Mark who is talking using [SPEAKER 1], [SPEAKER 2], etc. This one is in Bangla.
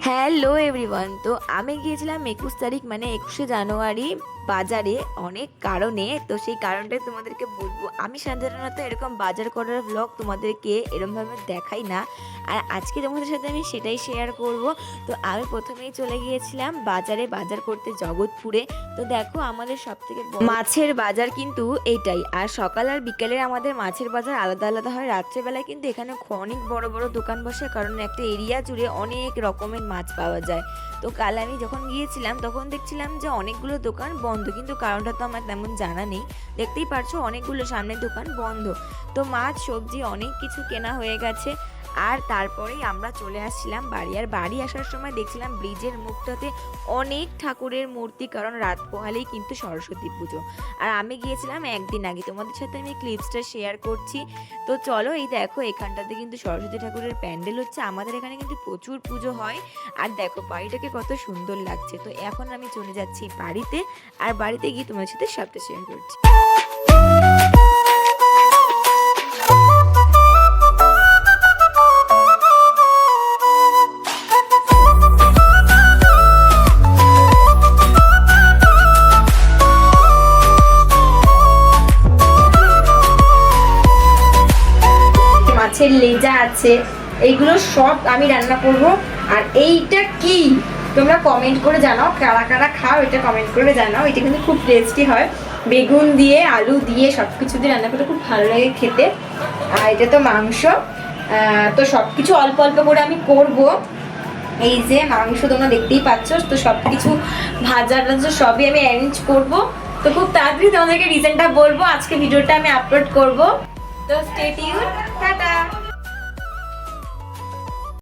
[SPEAKER 1] হ্যালো এভরিওয়ান, তো আমি গিয়েছিলাম 21 তারিখ মানে 21শে জানুয়ারি বাজারে অনেক কারণে। তো সেই কারণটাই তোমাদেরকে বলবো। আমি সাধারণত এরকম বাজার করার ভ্লগ তোমাদেরকে এরমভাবে দেখাই না, আর আজকে তোমাদের সাথে আমি সেটাই শেয়ার করব। তো আমি প্রথমেই চলে গিয়েছিলাম বাজারে বাজার করতে জগৎপুরে। তো দেখো আমাদের সবথেকে মাছের বাজার কিন্তু এইটাই, আর সকাল আর বিকেলের আমাদের মাছের বাজার আলাদা আলাদা হয়। রাত্রেবেলায় কিন্তু এখানে অনেক বড় বড় দোকান বসে, কারণ একটা এরিয়া জুড়ে অনেক রকমের মাছ পাওয়া যায়। তো কাল আমি যখন গিয়েছিলাম তখন দেখছিলাম যে অনেকগুলো দোকান বন্ধ, কিন্তু কারণটা তো আমার তেমন জানা নেই। দেখতেই পারছো অনেকগুলো সামনের দোকান বন্ধ। তো মাছ সবজি অনেক কিছু কেনা হয়ে গেছে, আর তারপরেই আমরা চলে আসছিলাম বাড়ি। আর বাড়ি আসার সময় দেখছিলাম ব্রিজের মুখটাতে অনেক ঠাকুরের মূর্তি, কারণ রাত পোহালেই কিন্তু সরস্বতী পুজো। আর আমি গিয়েছিলাম একদিন আগে, তোমাদের সাথে আমি ক্লিপসটা শেয়ার করছি। তো চলো, এই দেখো এখানটাতে কিন্তু সরস্বতী ঠাকুরের প্যান্ডেল হচ্ছে। আমাদের এখানে কিন্তু প্রচুর পুজো হয়। আর দেখো বাড়িটাকে কত সুন্দর লাগছে। তো এখন আমি চলে যাচ্ছি বাড়িতে, আর বাড়িতে গিয়ে তোমাদের সাথে সবটা শেয়ার করছি। মাছের লেজা আছে, এইগুলো সব আমি রান্না করব। আর এইটা কি তোমরা কমেন্ট করে জানাও, কারা কারা খাও এটা কমেন্ট করে জানাও। এটা কিন্তু খুব টেস্টি হয়, বেগুন দিয়ে আলু দিয়ে সব কিছু দিয়ে রান্না করতে খুব ভালো লাগে খেতে। আর এটা তো মাংস, তো সব কিছু অল্প অল্প করে আমি করব। এই যে মাংস তোমরা দেখতেই পাচ্ছ, তো সব কিছু ভাজা টাজা সবই আমি অ্যারেঞ্জ করব। তো খুব তাড়াতাড়ি তোমাদেরকে রিজনটা বলবো, আজকে ভিডিওটা আমি আপলোড করব। তো স্টে টিউন, টাটা।